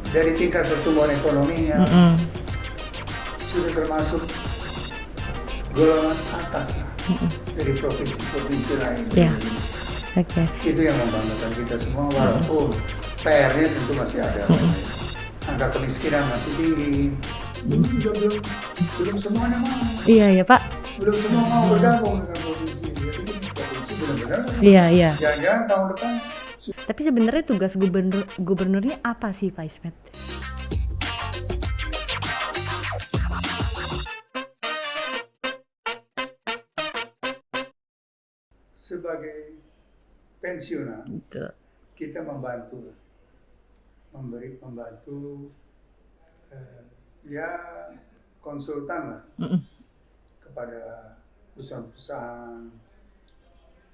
dari tingkat pertumbuhan ekonominya sudah termasuk golongan atas lah dari provinsi-provinsi lain di Ya. Indonesia. Oke. Itu yang membanggakan kita semua, walaupun PR-nya tentu masih ada. Angka kemiskinan masih tinggi. Dulu juga belum semuanya mau. Iya ya Pak. Belum semua mau bergabung dengan provinsi. Jadi provinsi benar-benar. Iya. Jangan-jangan tahun depan. Tapi sebenarnya tugas gubernurnya apa sih Pak Ismet? Sebagai pensiunan, Betul. kita membantu ya konsultan lah kepada perusahaan-perusahaan,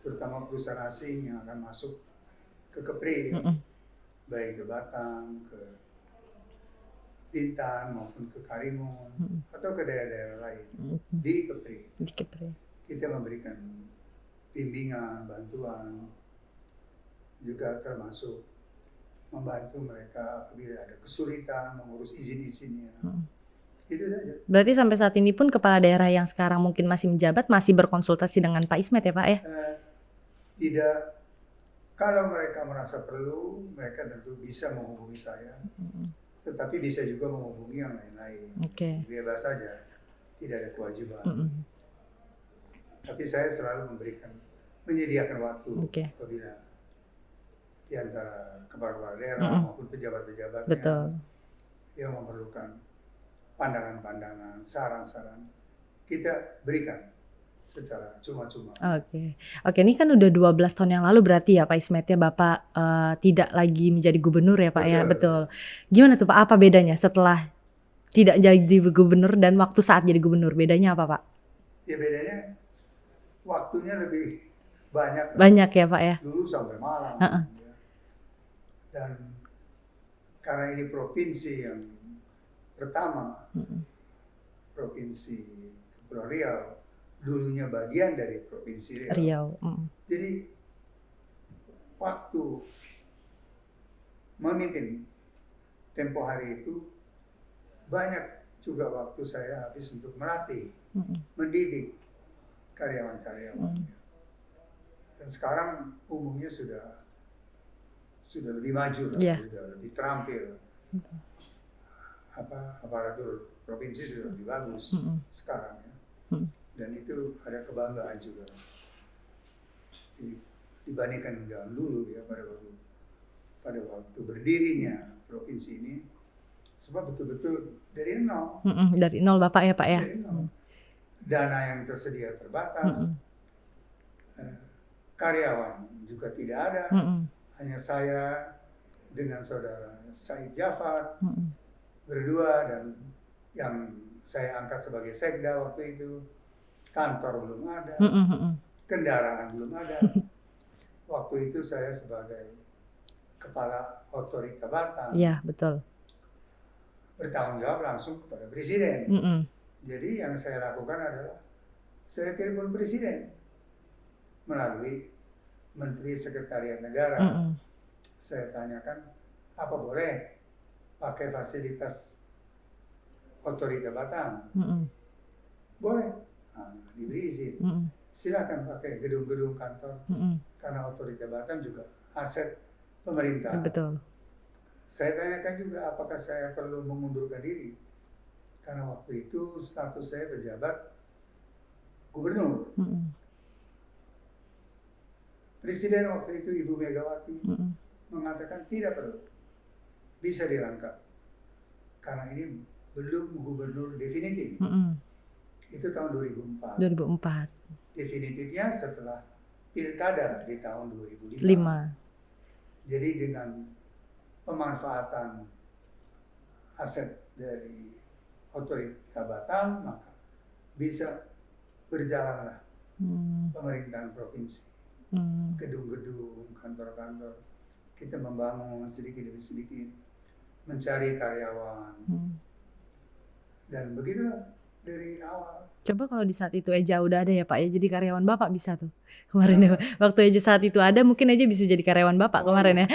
terutama perusahaan asing yang akan masuk ke Kepri, baik ke Batam, ke Bintan maupun ke Karimun atau ke daerah-daerah lain di Kepri. Kita memberikan bimbingan, bantuan, juga termasuk membantu mereka apabila ada kesulitan mengurus izin-izinnya. Itu saja. Berarti sampai saat ini pun kepala daerah yang sekarang mungkin masih menjabat masih berkonsultasi dengan Pak Ismet ya Pak ya? Tidak. Kalau mereka merasa perlu, mereka tentu bisa menghubungi saya. Tetapi bisa juga menghubungi yang lain-lain. Bebas saja, tidak ada kewajiban. Tapi saya selalu menyediakan waktu apabila di antara kepala daerah maupun pejabat-pejabatnya yang memerlukan pandangan-pandangan, saran-saran, kita berikan secara cuma-cuma. Oke, ini kan udah 12 tahun yang lalu berarti ya Pak Ismet ya Bapak tidak lagi menjadi gubernur ya Pak ya, betul. Gimana tuh Pak, apa bedanya setelah tidak jadi gubernur dan waktu saat jadi gubernur, bedanya apa Pak? Ya bedanya waktunya lebih banyak. Banyak ya Pak ya? Dulu sampai malam. Dan karena ini provinsi yang pertama, Provinsi Kepulauan Riau, dulunya bagian dari Provinsi Riau. Jadi waktu memimpin tempo hari itu banyak juga waktu saya habis untuk melatih, mendidik karyawan-karyawan. Dan sekarang umumnya sudah lebih maju, sudah lebih terampil. Aparatur provinsi sudah lebih bagus sekarang ya. Dan itu ada kebanggaan juga dibandingkan dengan dulu ya, pada waktu berdirinya provinsi ini, sebab betul-betul dari nol. Dari nol Bapak ya Pak ya? Dari nol. Dana yang tersedia terbatas, karyawan juga tidak ada, hanya saya dengan saudara Said Jafar berdua, dan yang saya angkat sebagai sekda waktu itu. Kantor belum ada, kendaraan belum ada. Waktu itu saya sebagai kepala otorita Batam, iya betul, bertanggung jawab langsung kepada presiden. Jadi yang saya lakukan adalah saya telepon presiden melalui Menteri Sekretariat Negara. Saya tanyakan, apa boleh pakai fasilitas otorita Batam? Boleh, diberi izin. Silakan pakai gedung-gedung kantor, karena otorita Batam juga aset pemerintah. Betul. Saya tanyakan juga apakah saya perlu mengundurkan diri, karena waktu itu status saya pejabat gubernur. Presiden waktu itu Ibu Megawati mengatakan tidak perlu, bisa dirangkap, karena ini belum gubernur definitif. Itu tahun 2004. Definitifnya setelah pilkada di tahun 2005. Jadi dengan pemanfaatan aset dari otorita Batam, maka bisa berjalanlah pemerintahan provinsi. Gedung-gedung, kantor-kantor, kita membangun sedikit demi sedikit, mencari karyawan, dan begitulah dari awal. Coba kalau di saat itu aja udah ada ya Pak ya, jadi karyawan Bapak bisa tuh kemarin ya Pak. Waktu aja saat itu ada, mungkin aja bisa jadi karyawan Bapak kemarin ya.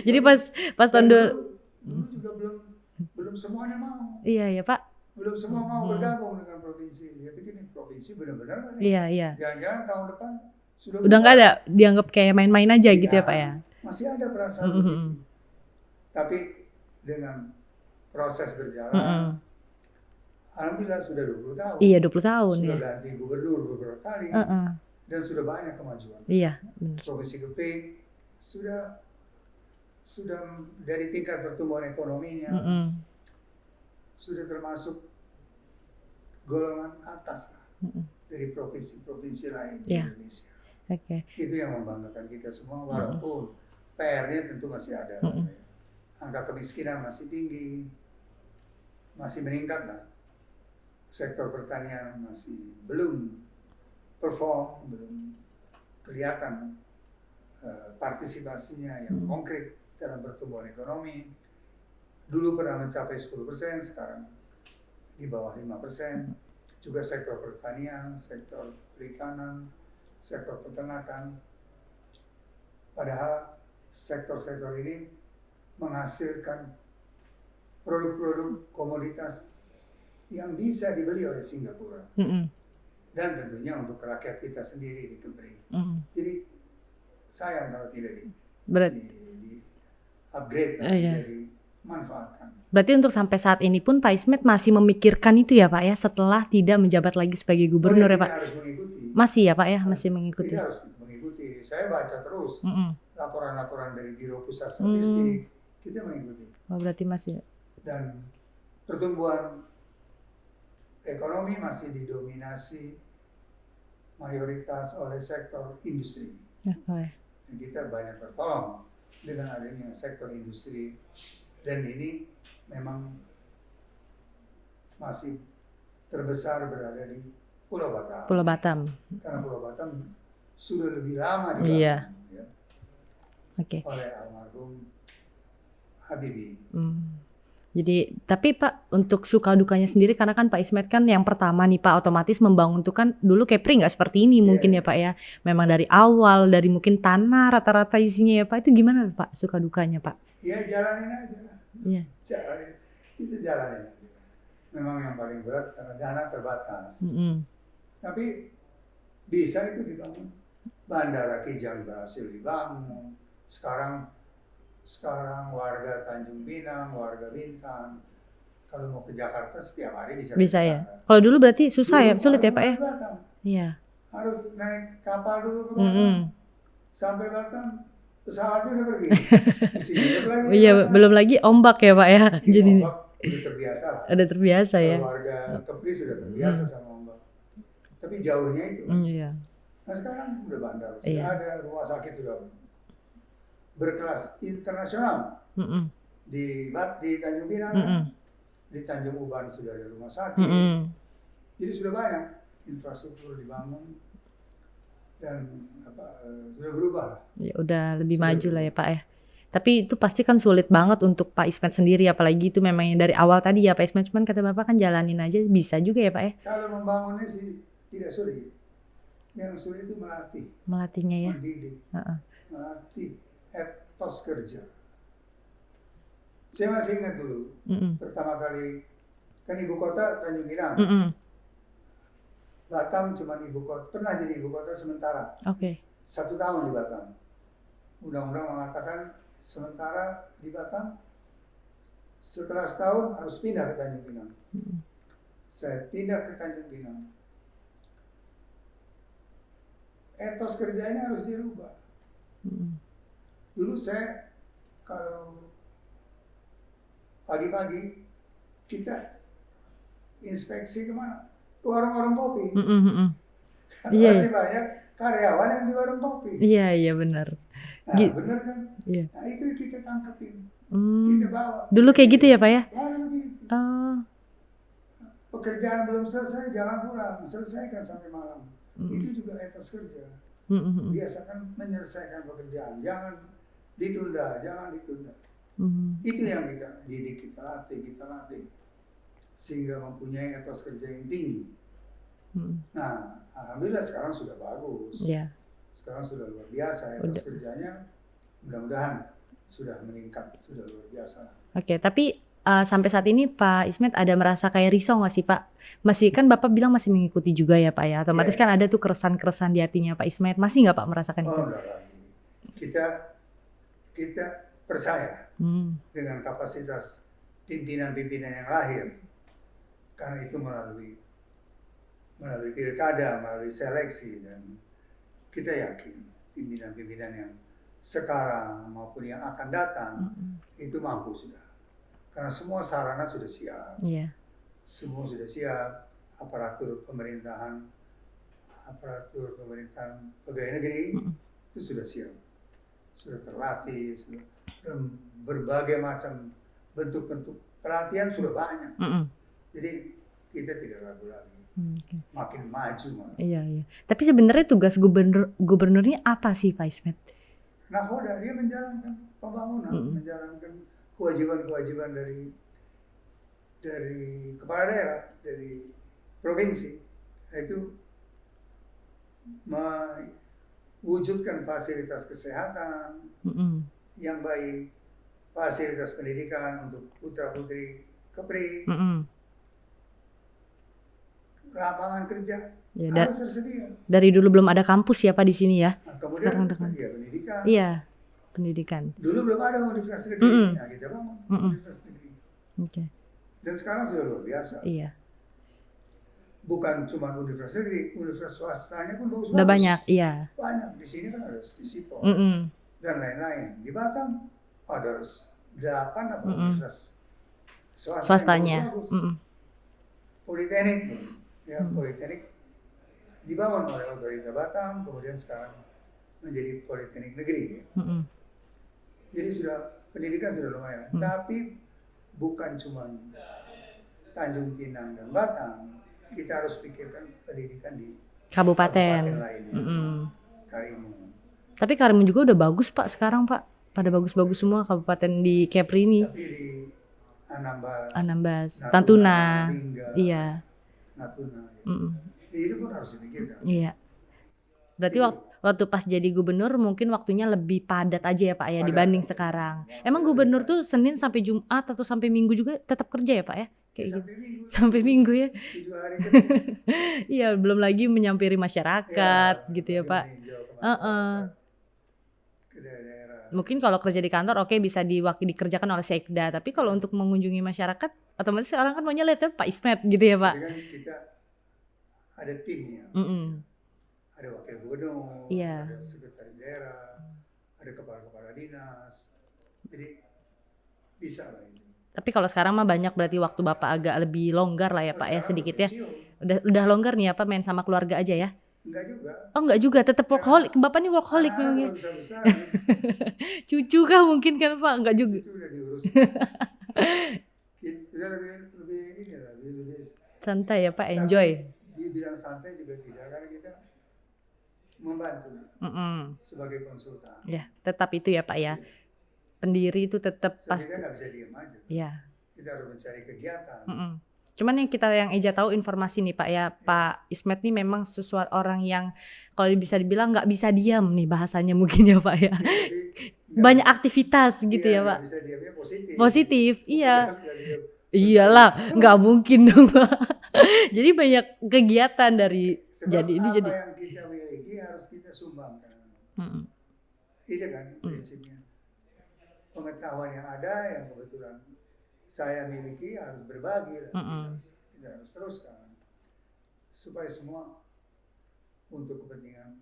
Jadi pas tahun semuanya mau. Iya ya Pak. Belum semua mau bergabung dengan provinsi. Dia pikir ini provinsi benar-benar kan? Iya. Jangan-jangan tahun depan udah nggak ada, dianggap kayak main-main aja gitu ya Pak ya. Masih ada perasaan begitu. Tapi dengan proses berjalan, alhamdulillah sudah 20 tahun. Iya 20 tahun sudah ya. ganti gubernur beberapa kali dan sudah banyak kemajuan. Iya benar. Provinsi Kepri sudah dari tingkat pertumbuhan ekonominya sudah termasuk golongan atas lah dari provinsi-provinsi lain di Indonesia. Itu yang membanggakan kita semua, walaupun PR-nya tentu masih ada. Angka kemiskinan masih tinggi, masih meningkat lah. Sektor pertanian masih belum perform, belum kelihatan partisipasinya yang konkret dalam pertumbuhan ekonomi. Dulu pernah mencapai 10%, sekarang di bawah 5%. Juga sektor pertanian, sektor perikanan, sektor peternakan. Padahal sektor-sektor ini menghasilkan produk-produk komoditas yang bisa dibeli oleh Singapura. Dan tentunya untuk rakyat kita sendiri di Kepri. Jadi sayang kalau tidak di upgrade, jadi manfaatkan. Berarti untuk sampai saat ini pun Pak Ismet masih memikirkan itu ya Pak ya, setelah tidak menjabat lagi sebagai gubernur ya Pak? Harus mengikuti. Masih ya Pak ya, masih mengikuti. Kita harus mengikuti. Saya baca terus laporan-laporan dari Biro Pusat Statistik, kita mengikuti. Oh berarti masih. Dan pertumbuhan ekonomi masih didominasi mayoritas oleh sektor industri. Dan kita banyak tertolong dengan adanya sektor industri. Dan ini memang masih terbesar berada di Pulau Batam. Pulau Batam. Karena Pulau Batam sudah lebih lama dibangun oleh almarhum Habibie. Jadi, tapi Pak, untuk suka dukanya sendiri, karena kan Pak Ismet kan yang pertama nih Pak, otomatis membangun tuh kan dulu Kepri nggak seperti ini mungkin ya Pak ya. Memang dari awal, dari mungkin tanah rata-rata isinya ya Pak, itu gimana Pak suka dukanya Pak? Ya jalanin aja lah. Iya. Jalanin aja. Memang yang paling berat karena dana terbatas. Tapi bisa itu dibangun. Bandara Kijang berhasil dibangun. Sekarang warga Tanjung Pinang, warga Bintan, kalau mau ke Jakarta setiap hari bisa ya. Kalau dulu berarti susah ya, sulit ya Pak ya? Iya. Harus naik kapal dulu ke Batam. Sampai Batam pesawatnya udah pergi. Iya, belum lagi ombak ya Pak ya. Jadi ombak udah terbiasa lah. Udah terbiasa ya. Warga Kepri sudah terbiasa sama ombak. Tapi jauhnya itu. Iya. Nah sekarang udah bandar, sudah ada rumah sakit sudah berkelas internasional. Di Tanjung Pinang, di Tanjung Uban sudah ada rumah sakit. Jadi sudah banyak infrastruktur dibangun dan sudah berubah lah. Ya udah lebih maju lah ya Pak ya. Tapi itu pasti kan sulit banget untuk Pak Ismet sendiri, apalagi itu memang dari awal tadi ya Pak Ismet, cuman kata Bapak kan jalanin aja bisa juga ya Pak ya. Kalau membangunnya sih tidak sulit. Yang sulit itu melatih. Melatihnya ya. Mendidik. Melatih etos kerja. Saya masih ingat dulu, pertama kali kan ibu kota Tanjung Pinang. Batam cuma ibu kota, pernah jadi ibu kota sementara. 1 tahun di Batam. Undang-undang mengatakan sementara di Batam, setelah setahun harus pindah ke Tanjung Pinang. Saya pindah ke Tanjung Pinang. Etos kerjanya harus dirubah. Dulu saya kalau pagi-pagi kita inspeksi kemana? Ke warung-warung kopi. Masih banyak karyawan yang di warung kopi. Iya benar. Nah, benar kan? Iya. Nah itu kita tangkapin, kita bawa. Dulu kayak gitu ya Pak ya? Begitu. Pekerjaan belum selesai, jangan pulang, selesaikan sampai malam. Itu juga etos kerja. Biasakan menyelesaikan pekerjaan, jangan ditunda. Itu yang kita didik, kita latih, sehingga mempunyai etos kerja yang tinggi. Nah, alhamdulillah sekarang sudah bagus. Sekarang sudah luar biasa etos kerjanya. Mudah-mudahan sudah meningkat, sudah luar biasa. Tapi sampai saat ini Pak Ismet ada merasa kayak risau nggak sih Pak? Masih kan Bapak bilang masih mengikuti juga ya Pak ya. Otomatis kan ada tuh keresahan-keresahan di hatinya Pak Ismet. Masih nggak Pak merasakan itu? Oh, enggak lagi. Kita percaya dengan kapasitas pimpinan-pimpinan yang lahir. Karena itu melalui pilkada, melalui seleksi, dan kita yakin pimpinan-pimpinan yang sekarang maupun yang akan datang itu mampu sudah. Karena semua sarana sudah siap. Semua sudah siap, aparatur pemerintahan pegawai negeri itu sudah siap. Sudah terlatih, dan berbagai macam bentuk-bentuk pelatihan sudah banyak. Jadi kita tidak ragu lagi. Makin maju malah. Iya. Tapi sebenarnya tugas gubernurnya apa sih Pak Ismet? Nahoda, dia menjalankan pembangunan, menjalankan kewajiban-kewajiban dari kepala daerah, dari provinsi, yaitu mewujudkan fasilitas kesehatan yang baik, fasilitas pendidikan untuk putra-putri Kepri, lapangan kerja harus tersedia. Dari dulu belum ada kampus ya Pak di sini ya. Nah, kemudian sekarang dengan pendidikan. Iya, pendidikan. Dulu belum ada universitas negeri, nah kita bangun universitas negeri. Dan sekarang sudah luar biasa. Iya. Bukan cuma universitas negeri, universitas swastanya pun bagus-bagus. Udah banyak, iya. Banyak. Di sini kan ada Sisipol dan lain-lain. Di Batam ada 8 universitas swastanya. Politeknik, ya politeknik dibangun oleh otorita Batam, kemudian sekarang menjadi politeknik negeri. Jadi pendidikan sudah lumayan. Tapi bukan cuma Tanjung Pinang dan Batam, kita harus pikirkan pendidikan di kabupaten lainnya. Karimun. Tapi Karimun juga udah bagus Pak sekarang Pak. Pada bagus-bagus semua kabupaten di Kepri ini. Tapi di Anambas, Natuna, iya. Natuna. Itu pun harus dipikirkan. Iya. Berarti waktu pas jadi gubernur mungkin waktunya lebih padat aja ya Pak ya dibanding sekarang. Emang gubernur tuh Senin sampai Jumat atau sampai Minggu juga tetap kerja ya Pak ya? Kayak gitu. Sampai Minggu ya. 7 hari Iya, belum lagi menyampiri masyarakat gitu ya Pak. Mungkin kalau kerja di kantor bisa dikerjakan oleh sekda, tapi kalau untuk mengunjungi masyarakat otomatis orang kan maunya lihat Pak Ismet gitu ya Pak. Jadi kan kita ada timnya. Ada wakil gubernur, ada sekretaris daerah, ada kepala-kepala dinas. Jadi bisa lah ini. Tapi kalau sekarang mah banyak berarti waktu Bapak agak lebih longgar lah ya Pak ya sedikit ya. Udah longgar nih apa main sama keluarga aja ya? Enggak juga. Oh enggak juga, tetap workaholic. Bapak nih workaholic memangnya. Cucu kah mungkin kan Pak? Enggak juga. Cucu udah diurus. Udah lebih santai ya Pak, enjoy. Dibilang santai juga tidak, karena kita membantu sebagai konsultan. Ya, tetap itu ya Pak ya. Pendiri itu tetap pasti. Kita nggak bisa diam aja. Iya. Kita harus mencari kegiatan. Cuman yang Eja tahu informasi nih Pak ya, Pak Ismet nih memang sesuatu orang yang kalau bisa dibilang nggak bisa diam nih bahasanya mungkin ya Pak ya. Banyak aktivitas gitu ya Pak. Bisa diamnya positif, iya. Iyalah, nggak mungkin dong Pak. Jadi banyak kegiatan dari sebab yang kita miliki harus kita sumbangkan. Itu kan prinsipnya. Pengetahuan yang ada yang kebetulan saya miliki harus berbagi, kita harus teruskan supaya semua untuk kepentingan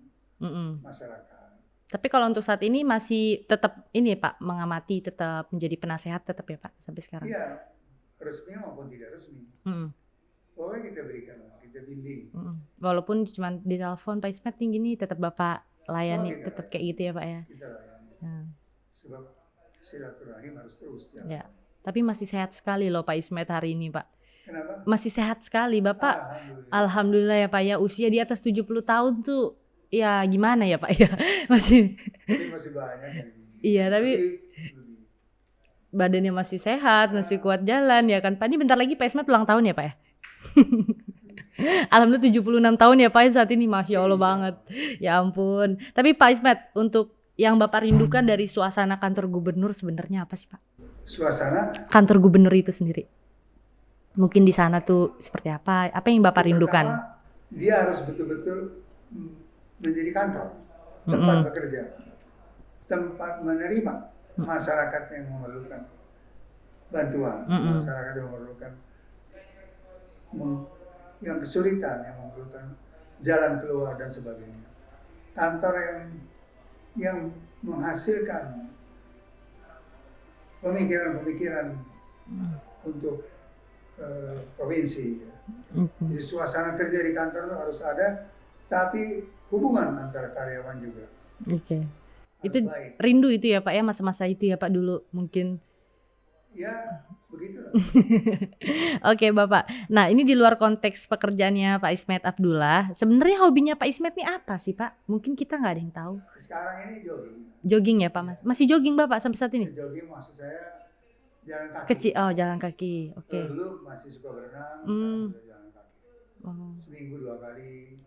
masyarakat. Tapi kalau untuk saat ini masih tetap ini Pak mengamati, tetap menjadi penasehat tetap ya Pak sampai sekarang. Iya, resmi maupun tidak resmi. Pokoknya kita berikan, kita bimbing. Walaupun cuma di telepon Pak Ismet tinggi nih, tetap Bapak layani, tetap kayak gitu ya Pak ya. Kita layani. Sebab silaturahim harus terus. Ya. Tapi masih sehat sekali loh Pak Ismet hari ini Pak. Kenapa? Masih sehat sekali Bapak. Alhamdulillah ya Pak ya, usia di atas 70 tahun tuh ya gimana ya Pak ya. Masih banyak yang iya tapi badannya masih sehat, masih kuat jalan ya kan Pak. Ini bentar lagi Pak Ismet ulang tahun ya Pak ya. Alhamdulillah 76 tahun ya Pak saat ini, Masya Allah banget. Ya ampun. Tapi Pak Ismet, untuk yang Bapak rindukan dari suasana kantor gubernur sebenarnya apa sih Pak? suasana kantor gubernur itu sendiri. Mungkin di sana tuh seperti apa? Apa yang Bapak rindukan? pertama, dia harus betul-betul menjadi kantor, tempat bekerja, tempat menerima masyarakat yang memerlukan bantuan, masyarakat yang memerlukan yang kesulitan, yang memerlukan jalan keluar dan sebagainya. Kantor yang menghasilkan pemikiran-pemikiran untuk provinsi. Jadi suasana kerja di kantor itu harus ada, tapi hubungan antara karyawan juga. Oke. Itu baik. rindu itu ya Pak ya, masa-masa itu ya Pak dulu mungkin. Ya, begitulah. Oke Bapak. Nah ini di luar konteks pekerjaannya Pak Ismet Abdullah, sebenarnya hobinya Pak Ismet nih apa sih Pak? Mungkin kita nggak ada yang tahu. Sekarang ini jogging. Jogging ya Pak Mas? Masih jogging Bapak sampai saat ini? Jogging maksud saya jalan kaki. Kecil, oh jalan kaki, oke. Dulu masih suka berenang, sekarang sudah jalan kaki. Seminggu 2 kali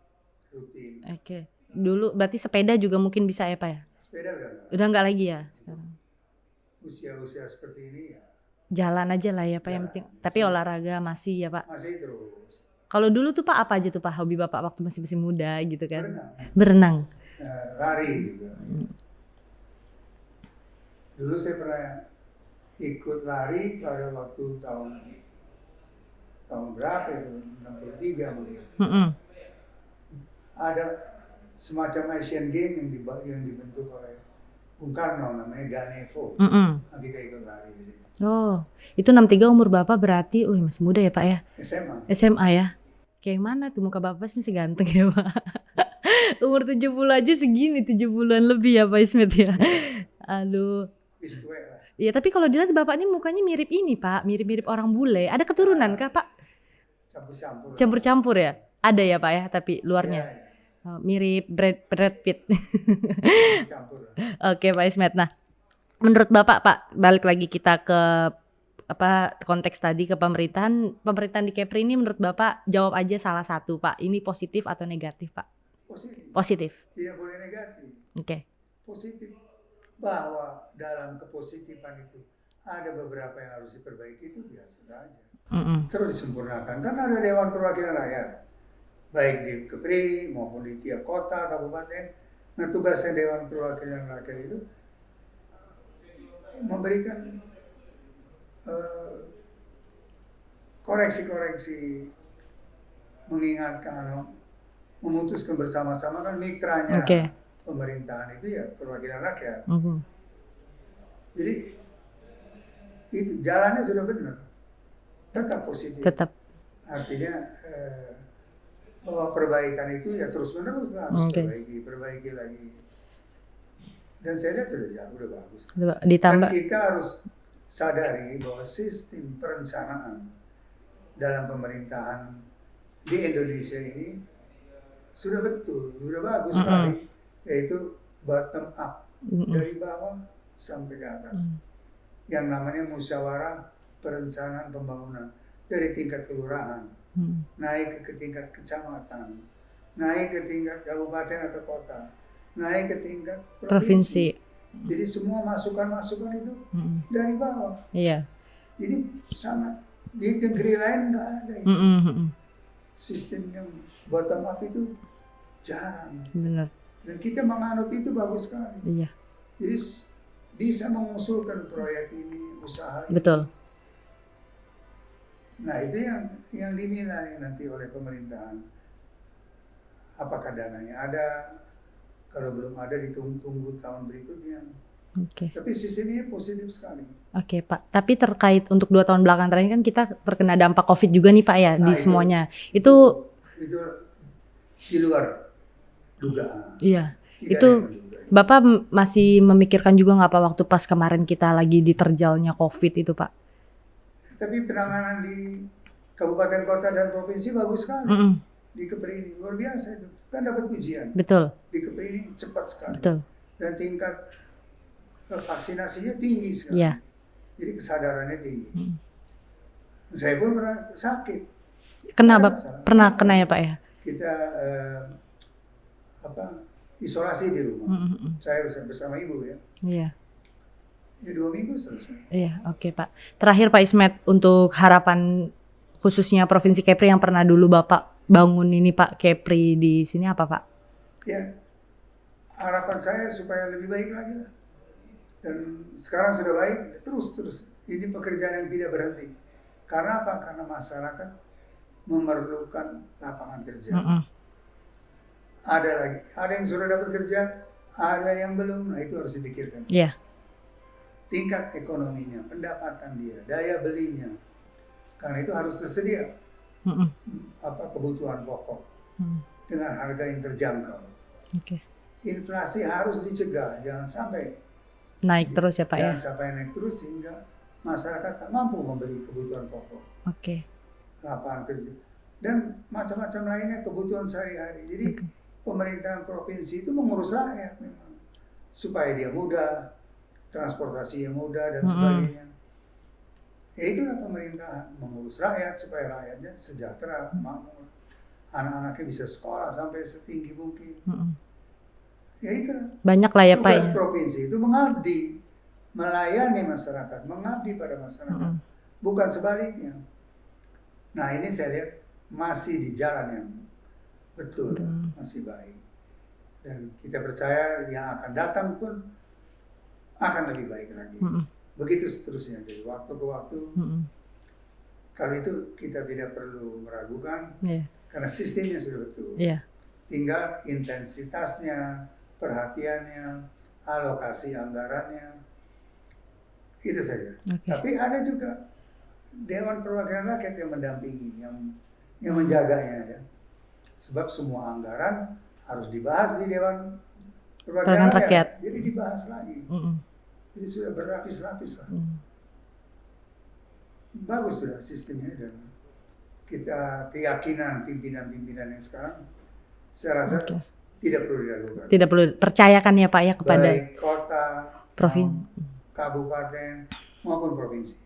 rutin. Oke. Dulu berarti sepeda juga mungkin bisa ya Pak ya? Sepeda udah enggak. Udah nggak lagi ya sekarang? Usia-usia seperti ini ya. Jalan aja lah ya Pak yang penting. Tapi olahraga masih ya Pak? Masih terus. Kalau dulu tuh Pak apa aja tuh Pak hobi Bapak waktu masih muda gitu kan? Berenang. Berenang. Lari juga. Dulu saya pernah ikut lari pada waktu tahun berapa itu? 63 mungkin. Ada semacam Asian Game yang dibentuk oleh Bung Karno, namanya Ganevo. Kita ikut lari di situ. Oh, itu 63 umur Bapak berarti, masih muda ya Pak ya? SMA ya? Kayak mana tuh muka Bapak masih ganteng ya Pak? Umur 70 aja segini, 70-an lebih ya Pak Ismet ya? Aduh. Iya tapi kalau dilihat Bapak ini mukanya mirip ini Pak, mirip-mirip orang bule. Ada keturunan kah Pak? Campur-campur ya? Ada ya Pak ya, tapi luarnya? Oh, mirip Brad Pitt. Oke Pak Ismet, nah menurut Bapak Pak, balik lagi kita ke konteks tadi ke pemerintahan di Kepri ini menurut Bapak jawab aja salah satu Pak, ini positif atau negatif Pak? Positif. Tidak boleh negatif. Oke. Positif. Bahwa dalam kepositifan itu ada beberapa yang harus diperbaiki itu biasa saja. Terus disempurnakan. Karena ada Dewan Perwakilan Rakyat. Baik di Kepri maupun di tiap kota, kabupaten. Nah tugasnya Dewan Perwakilan Rakyat itu memberikan koreksi-koreksi, mengingatkan, memutuskan bersama-sama kan mitranya pemerintahan itu ya perwakilan rakyat. Jadi itu jalannya sudah benar, tetap positif. Tetap. Artinya bahwa perbaikan itu ya terus menerus harus perbaiki lagi. Dan saya lihat sudah jauh, udah bagus. Ditambah. Dan kita harus sadari bahwa sistem perencanaan dalam pemerintahan di Indonesia ini sudah betul, sudah bagus sekali, yaitu bottom up, dari bawah sampai ke atas. Yang namanya musyawarah perencanaan pembangunan dari tingkat kelurahan, naik ke tingkat kecamatan, naik ke tingkat kabupaten atau kota, naik ke tingkat provinsi. Jadi semua masukan-masukan itu dari bawah. Iya. Jadi sangat di negeri lain nggak ada itu. Sistem yang bottom up itu jarang. Benar. Dan kita menganut itu bagus sekali. Iya. Jadi bisa mengusulkan proyek ini, usaha ini. Betul. Nah itu yang dinilai nanti oleh pemerintahan. Apakah dananya ada? Kalau belum ada ditunggu tahun berikutnya. Tapi sistemnya positif sekali. Oke Pak, tapi terkait untuk 2 tahun belakang terakhir kan kita terkena dampak COVID juga nih Pak ya, di semuanya. Itu di luar dugaan. Iya. Itu Bapak masih memikirkan juga nggak Pak waktu pas kemarin kita lagi diterjalnya COVID itu Pak? Tapi penanganan di kabupaten, kota dan provinsi bagus sekali. Di Kepri ini luar biasa itu. Kan dapat pujian. Betul. Di Kepri ini cepat sekali. Betul. Dan tingkat vaksinasinya tinggi sekali. Yeah. Jadi kesadarannya tinggi. Saya pun pernah sakit. Kenapa? Pernah kena ya Pak ya? Kita isolasi di rumah. Saya bersama ibu ya. Iya. Ya 2 minggu selesai. Iya, oke Pak. Terakhir Pak Ismet, untuk harapan khususnya Provinsi Kepri yang pernah dulu Bapak bangun ini Pak, Kepri di sini apa Pak? Ya, harapan saya supaya lebih baik lagi lah. Dan sekarang sudah baik, terus. Ini pekerjaan yang tidak berhenti. Karena apa? Karena masyarakat memerlukan lapangan kerja. Ada yang sudah dapat kerja, ada yang belum. Nah itu harus dipikirkan. Iya. Tingkat ekonominya, pendapatan dia, daya belinya. Karena itu harus tersedia kebutuhan pokok dengan harga yang terjangkau. Inflasi harus dicegah, jangan sampai naik terus ya Pak ya. Jangan sampai naik terus sehingga masyarakat tak mampu membeli kebutuhan pokok. Lapangan kerja dan macam-macam lainnya kebutuhan sehari-hari. Jadi pemerintahan provinsi itu mengurus rakyat memang supaya dia mudah, transportasi yang mudah dan sebagainya. Ya itulah pemerintahan, mengurus rakyat supaya rakyatnya sejahtera, makmur. Anak-anaknya bisa sekolah sampai setinggi mungkin. Ya itulah. Banyak lah ya Pak ya. Tugas provinsi itu mengabdi, melayani masyarakat, mengabdi pada masyarakat. Bukan sebaliknya. Nah ini saya lihat masih di jalan yang betul, masih baik. Dan kita percaya yang akan datang pun akan lebih baik lagi. Begitu seterusnya dari waktu ke waktu. Kalau itu kita tidak perlu meragukan, karena sistemnya sudah betul. Tinggal intensitasnya, perhatiannya, alokasi anggarannya, itu saja. Tapi ada juga Dewan Perwakilan Rakyat yang mendampingi, yang menjaganya ya. Sebab semua anggaran harus dibahas di Dewan Perwakilan Rakyat. Jadi dibahas lagi. Jadi sudah berlapis-lapis lah. Bagus sudah sistemnya dan kita keyakinan pimpinan-pimpinan yang sekarang saya rasa tidak perlu diragukan. Tidak perlu, percayakan ya Pak ya kepada baik kota, kabupaten maupun provinsi.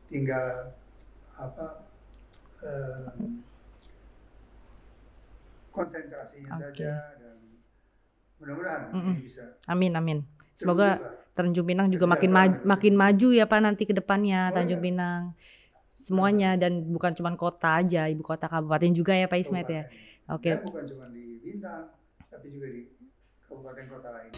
Tinggal konsentrasinya saja dan mudah-mudahan ini bisa. Amin. Semoga Tanjung Pinang juga makin maju ya Pak nanti ke depannya. Tanjung Pinang semuanya dan bukan cuma kota aja, ibu kota kabupaten juga ya Pak Ismet ya. Dan bukan cuma di Bintang, tapi juga di kabupaten kota lain.